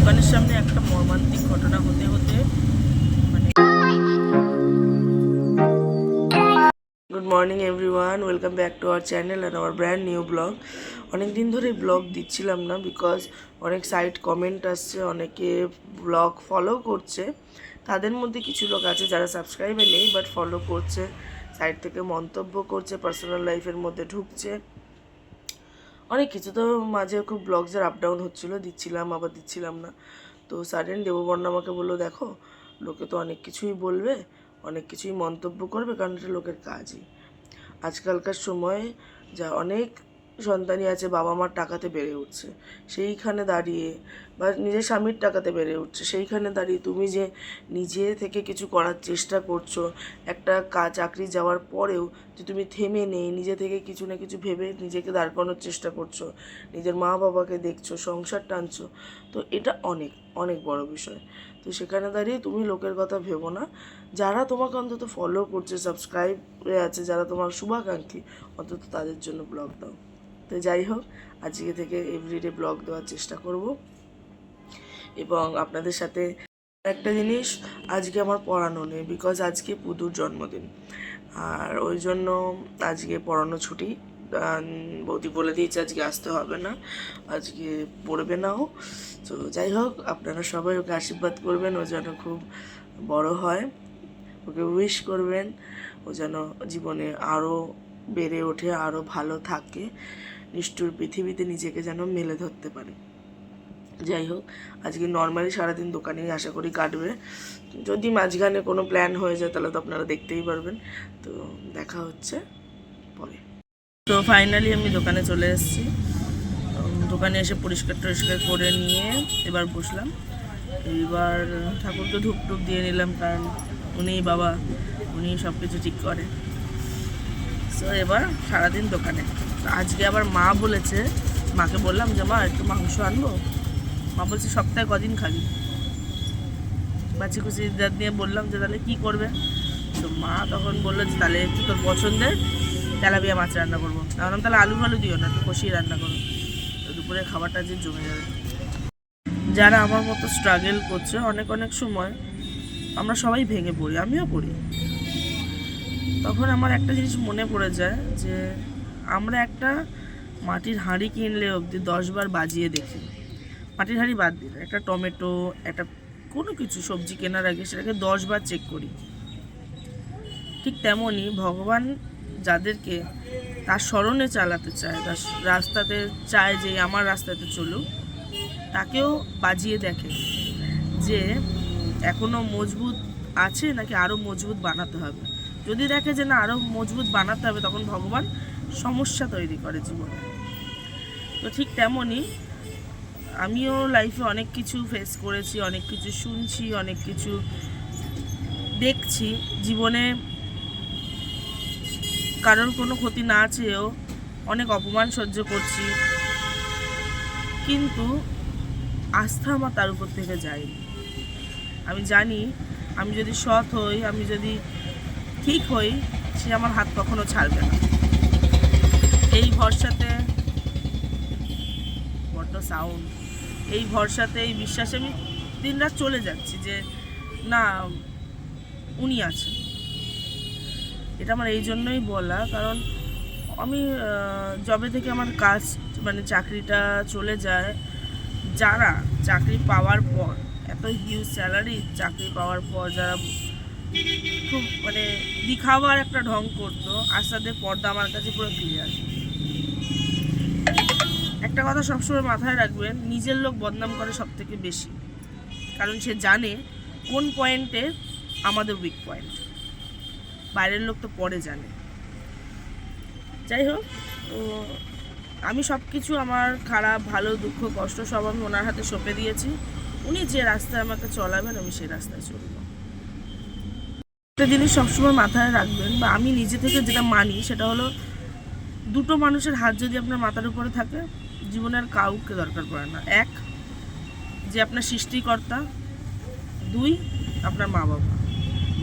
দোকানের সামনে একটা মর্মান্তিক ঘটনা হতে হতে মানে good morning everyone, welcome back to our channel and our brand new blog. অনেক দিন ধরে ব্লগ দিচ্ছিলাম না বিকজ অনেক সাইট কমেন্ট আসছে, অনেকে ব্লগ ফলো করছে। তাদের মধ্যে কিছু লোক আছে যারা সাবস্ক্রাইবে নেই বাট ফলো করছে, সাইট থেকে মন্তব্য করছে, পার্সোনাল লাইফের মধ্যে ঢুকছে, অনেক কিছু। তো মাঝে খুব ব্লগসের আপ ডাউন হচ্ছিলো, দিচ্ছিলাম আবার দিচ্ছিলাম না। তো সাডেন দেববর্ণা আমাকে বললো, দেখো লোকে তো অনেক কিছুই বলবে, অনেক কিছুই মন্তব্য করবে, কারণ এটা লোকের কাজই। আজকালকার সময়ে যা অনেক সন্তানই আছে বাবা মার টাকাতে বেড়ে উঠছে, সেইখানে দাঁড়িয়ে বা নিজের স্বামীর টাকাতে বেড়ে উঠছে, সেইখানে দাঁড়িয়ে তুমি যে নিজে থেকে কিছু করার চেষ্টা করছো, একটা চাকরি যাওয়ার পরেও যে তুমি থেমে নেই, নিজে থেকে কিছু না কিছু ভেবে নিজেকে দাঁড় করানোর চেষ্টা করছো, নিজের মা বাবাকে দেখছো, সংসার টানছো, তো এটা অনেক অনেক বড় বিষয়। তো সেখানে দাঁড়িয়ে তুমি লোকের কথা ভেবো না। যারা তোমাকে অন্তত ফলো করছে, সাবস্ক্রাইবে আছে, যারা তোমার শুভাকাঙ্ক্ষী, অন্তত তাদের জন্য ব্লগ দাও। তো যাই হোক, আজকে থেকে এভরিডে ব্লগ দেওয়ার চেষ্টা করব। এবং আপনাদের সাথে একটা জিনিস, আজকে আমার পড়ানো নেই বিকজ আজকে পুতুর জন্মদিন, আর ওই জন্য আজকে পড়ানো ছুটি। বৌদি বলে দিয়েছে আজকে আসতে হবে না, আজকে পড়বে নাও। তো যাই হোক, আপনারা সবাই ওকে আশীর্বাদ করবেন, ও যেন খুব বড় হয়, ওকে উইশ করবেন, ও যেন জীবনে আরও বেড়ে ওঠে, আরও ভালো থাকে, নিষ্ঠুর পৃথিবীতে নিজেকে যেন মেলে ধরতে পারে। যাই হোক, আজকে নর্মালি সারাদিন দোকানেই আশা করি কাটবে। যদি মাঝখানে কোনো প্ল্যান হয়ে যায় তাহলে তো আপনারা দেখতেই পারবেন। তো দেখা হচ্ছে পরে। তো ফাইনালি আমি দোকানে চলে এসেছি। দোকানে এসে পরিষ্কার টরিষ্কার করে নিয়ে এবার বসলাম। এবার ঠাকুরকে ধূপ টুপ দিয়ে নিলাম, কারণ উনিই বাবা, উনি সব কিছু ঠিক করে। সো এবার সারাদিন দোকানে। আজকে আবার মা বলেছে, মাকে বললাম যে মা একটু মাংস আনবো। মা বলছে সপ্তাহে কদিন খাবি। বাচ্চি খুশি দাঁত নিয়ে বললাম যে তাহলে কী করবে। তো মা তখন বললো যে তাহলে একটু তোর পছন্দের তেলাপিয়া মাছ রান্না করবো। তাহলে তাহলে আলু ফালু দিও না, একটু কষিয়ে রান্না করো, তো দুপুরের খাবারটা যে জমে যাবে। যারা আমার মতো স্ট্রাগল করছে, অনেক অনেক সময় আমরা সবাই ভেঙে পড়ি, আমিও পড়ি। তখন আমার একটা জিনিস মনে পড়ে যায় যে আমরা একটা মাটির হাঁড়ি কিনলে অবধি 10 বার বাজিয়ে দেখি। মাটির হাঁড়ি বাদ দিলে একটা টমেটো, একটা কোনো কিছু সবজি কেনার আগে সেটাকে 10 বার চেক করি। ঠিক তেমনই ভগবান যাদেরকে তার স্মরণে চালাতে চায়, তার রাস্তাতে চায় যে আমার রাস্তাতে চলুক, তাকেও বাজিয়ে দেখে যে এখনও মজবুত আছে নাকি আরও মজবুত বানাতে হবে। যদি দেখে যে না আরও মজবুত বানাতে হবে, তখন ভগবান সমস্যা তৈরি করে জীবনে। তো ঠিক তেমনই আমিও লাইফে অনেক কিছু ফেস করেছি, অনেক কিছু শুনছি, অনেক কিছু দেখছি। জীবনে কারোর কোনো ক্ষতি না চেয়েও অনেক অপমান সহ্য করছি, কিন্তু আস্থা আমার তার উপর থেকে যায়নি। আমি জানি আমি যদি সৎ হই, আমি যদি ঠিক হই, সে আমার হাত কখনো ছাড়বে না। এই ভরসাতে, বড্ড সাউন্ড, এই ভরসাতে, এই বিশ্বাসে আমি দিনরাত চলে যাচ্ছি যে না, উনি আছেন। এটা আমার এই জন্যই বলা, কারণ আমি জবে থেকে আমার কাজ মানে চাকরিটা চলে যায়, যারা চাকরি পাওয়ার পর, এত হিউজ স্যালারি চাকরি পাওয়ার পর যারা খুব মানে দিখাবার একটা ঢং করতো, আজ তাদের পর্দা আমার কাছে পুরো ক্লিয়ার। একটা কথা সবসময় মাথায় রাখবেন, নিজের লোক বদনাম করে সব থেকে বেশি, কারণ সে জানে কোন পয়েন্টে আমাদের উইক পয়েন্ট। বাইরের লোক তো পরে জানে। যাই হোক, তো আমি সব কিছু, আমার খারাপ ভালো দুঃখ কষ্ট সব আমি ওনার হাতে সঁপে দিয়েছি। উনি যে রাস্তায় আমাকে চলাবেন আমি সেই রাস্তায় চলব। একটা জিনিস সবসময় মাথায় রাখবেন, বা আমি নিজে থেকে যেটা মানি সেটা হলো, দুটো মানুষের হাত যদি আপনার মাথার উপরে থাকে, জীবনের কাউকে দরকার পড়ে না। এক, যে আপনার সৃষ্টিকর্তা। দুই, আপনার মা বাবা।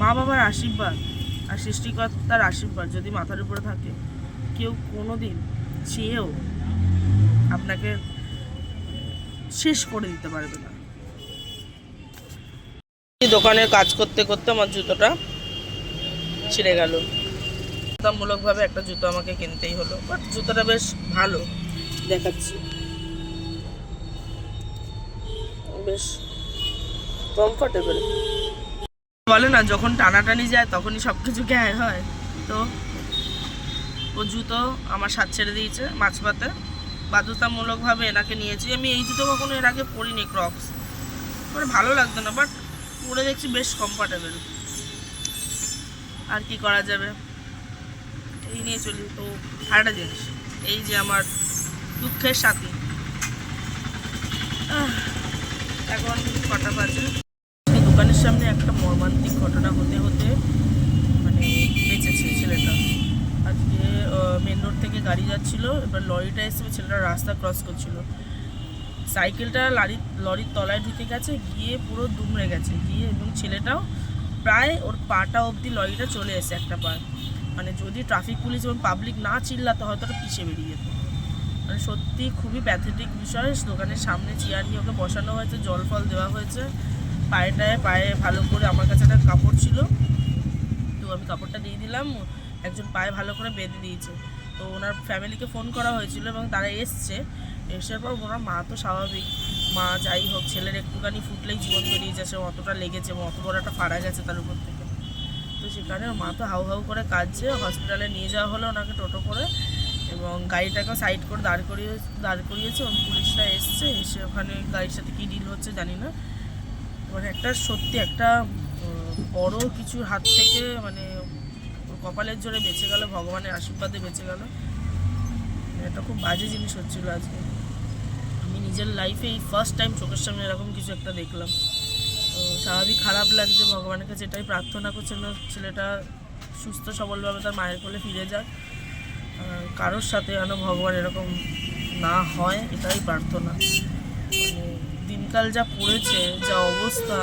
মা বাবার আশীর্বাদ আর সৃষ্টিকর্তার আশীর্বাদ যদি মাথার উপরে থাকে, কেউ কোনো দিন চেয়েও আপনাকে শেষ করে দিতে পারবে না। দোকানের কাজ করতে করতে আমার জুতোটা ছিঁড়ে গেল। বাধ্যতামূলকভাবে একটা জুতো আমাকে কিনতেই হলো, বাট জুতোটা বেশ ভালো দেখাচ্ছি, বেশ কমফোর্টেবল। বলে না যখন টানাটানি যায় তখনই সব কিছু গায়ে হয়, তো ও জুতো আমার সাথ ছেড়ে দিয়েছে মাঝপথে। বাধ্যতামূলকভাবে এনাকে নিয়েছি। আমি এই জুতো কখনো এর আগে পরিনি, ক্রক্স, মানে ভালো লাগতো না, বাট পরে দেখছি বেশ কমফোর্টেবল। আর কি করা যাবে, এই নিয়ে চলি। তো আরেকটা জিনিস, এই যে আমার দুঃখের সাথী, এখন কটা বাজে, দোকানের সামনে একটা মর্মান্তিক ঘটনা হতে হতে মানে বেঁচেছে ছেলেটা। আজকে মেন রোড থেকে গাড়ি যাচ্ছিল, এবার লরিটা এসে ছেলেটা রাস্তা ক্রস করছিল, সাইকেলটা লরির তলায় ঢুকে গেছে, গিয়ে পুরো দুমড়ে গেছে গিয়ে, এবং ছেলেটাও প্রায় ওর পাটা অবধি লরিটা চলে এসে একটা পা, মানে যদি ট্রাফিক পুলিশ এবং পাবলিক না চিল্লাতো হয়তো ওটা পিছিয়ে বেরিয়ে যেত। মানে সত্যি খুবই প্যাথেটিক বিষয়। দোকানের সামনে চেয়ার নিয়ে ওকে বসানো হয়েছে, জল ফল দেওয়া হয়েছে, পায়ে ভালো করে, আমার কাছে একটা কাপড় ছিল তো আমি কাপড়টা দিয়ে দিলাম, একজন পায়ে ভালো করে বেঁধে দিয়েছে। তো ওনার ফ্যামিলিকে ফোন করা হয়েছিল এবং তারা এসার পর ওনার মা তো স্বাভাবিক, মা যাই হোক, ছেলের একটুখানি ফুটলেই জীবন বেরিয়ে যাচ্ছে, অতটা লেগেছে এবং অত বড় একটা ফাড়া গেছে তার উপর থেকে। তো সেখানে ওর মা তো হাউ হাউ করে কাঁদছে, হসপিটালে নিয়ে যাওয়া হলো ওনাকে টোটো করে, এবং গাড়িটাকেও সাইড করে দাঁড় করিয়েছে এবং পুলিশরা এসে ওখানে গাড়ির সাথে কী ডিল হচ্ছে জানি না। মানে একটা সত্যি একটা বড় কিছুর হাত থেকে, মানে কপালের জোরে বেঁচে গেল, ভগবানের আশীর্বাদে বেঁচে গেল। এটা খুব বাজে জিনিস হচ্ছিল আজকে। আমি নিজের লাইফে এই ফার্স্ট টাইম চোখের সামনে এরকম কিছু একটা দেখলাম। তো স্বাভাবিক খারাপ লাগছে, ভগবানের কাছে এটাই প্রার্থনা করছিল ছেলেটা সুস্থ সবলভাবে তার মায়ের কোলে ফিরে যাক, কারোর সাথে যেন ভগবান এরকম না হয়, এটাই প্রার্থনা। মানে দিনকাল যা পড়েছে, যা অবস্থা,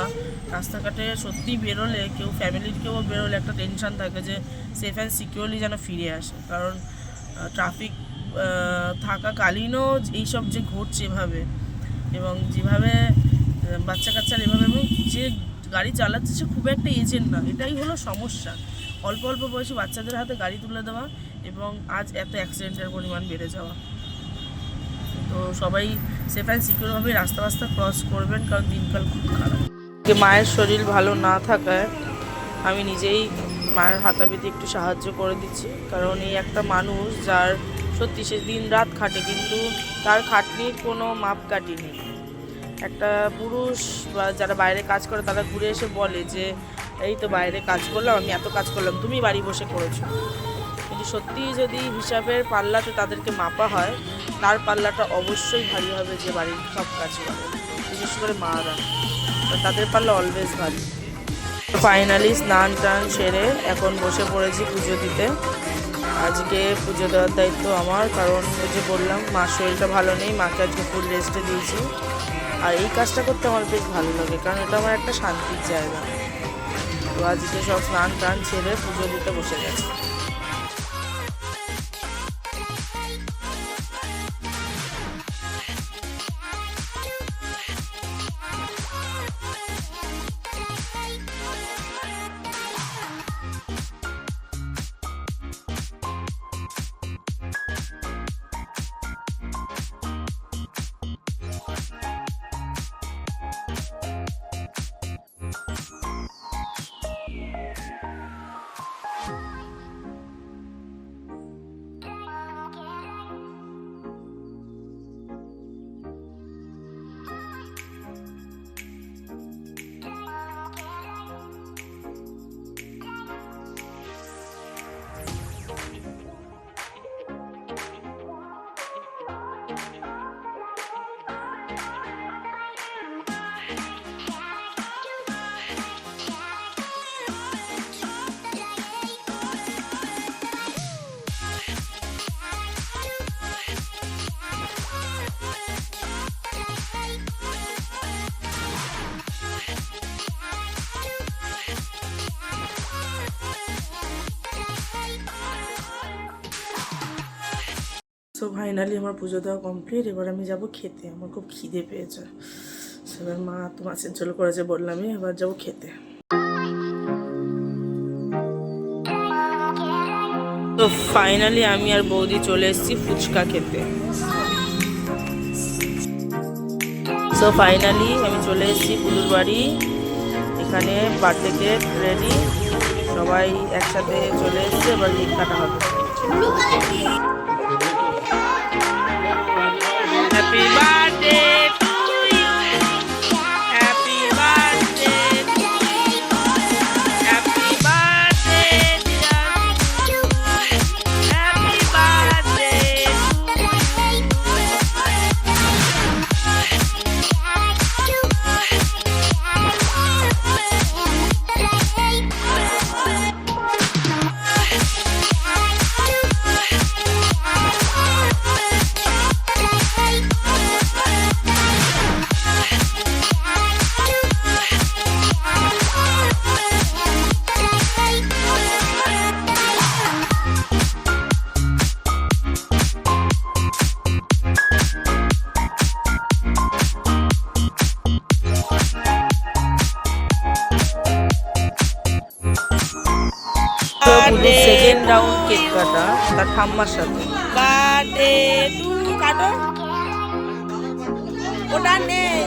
রাস্তাঘাটে সত্যি বেরোলে কেউ, ফ্যামিলির কেউ বেরোলে একটা টেনশান থাকে যে সেফ অ্যান্ড সিকিউরলি যেন ফিরে আসে, কারণ ট্রাফিক থাকাকালীনও এইসব যে ঘটছে এভাবে, এবং যেভাবে বাচ্চা কাচ্চার এভাবে, এবং যে গাড়ি চালাচ্ছে সে খুব একটা এজেন্ট না, এটাই হলো সমস্যা। অল্প অল্প বয়সী বাচ্চাদের হাতে গাড়ি তুলে দেওয়া, এবং আজ এত অ্যাক্সিডেন্টের পরিমাণ বেড়ে যাওয়া। তো সবাই সেফ অ্যান্ড সিকিউরভাবে রাস্তা ক্রস করবেন, কারণ দিনকাল খুব খারাপ। মায়ের শরীর ভালো না থাকায় আমি নিজেই মায়ের হাতাপিতে একটু সাহায্য করে দিচ্ছি, কারণ এই একটা মানুষ যার সত্যি সে দিন রাত খাটে, কিন্তু তার খাটনির কোনো মাপকাঠি নেই। একটা পুরুষ বা যারা বাইরে কাজ করে তারা ঘুরে এসে বলে যে এই তো বাইরে কাজ করলাম, আমি এত কাজ করলাম, তুমি বাড়ি বসে করেছো। কিন্তু সত্যিই যদি হিসাবের পাল্লাতে তাদেরকে মাপা হয়, তার পাল্লাটা অবশ্যই ভারী হবে যে বাড়ির সব কাজ করে, বিশেষ করে মারা, তাদের পাল্লা অলওয়েজ ভারী। ফাইনালি স্নান টান সেরে এখন বসে পড়েছি পুজো দিতে। আজকে পুজো দেওয়ার দায়িত্ব আমার, কারণ ওই যে বললাম মার শরীরটা ভালো নেই, মাকে আজকে ফুল রেস্টে দিয়েছি। আর এই কাজটা করতে আমার বেশ ভালো লাগে, কারণ এটা আমার একটা শান্তির জায়গা। তো আজকে সব স্নান টান ছেড়ে পুজো দিতে বসে গেছে। সো ফাইনালি আমার পুজো দেওয়া কমপ্লিট। এবার আমি যাব খেতে, আমার খুব খিদে পেয়েছে। এবার মা তো মাছের ঝোল করেছে বললামই, এবার যাবো খেতে। তো ফাইনালি আমি আর বৌদি চলে এসেছি ফুচকা খেতে। সো ফাইনালি আমি চলে এসেছি বুলুর বাড়ি। এখানে বার্থডে কেক রেডি, সবাই একসাথে চলে এসেছে, এবার কেক কাটা হবে। Happy birthday to you, happy birthday to you, happy birthday dear, happy birthday to you. Second round cake কাটা তার ঠাম্মার সাথে। বার্থডে টু কাটো, ওটা নেই।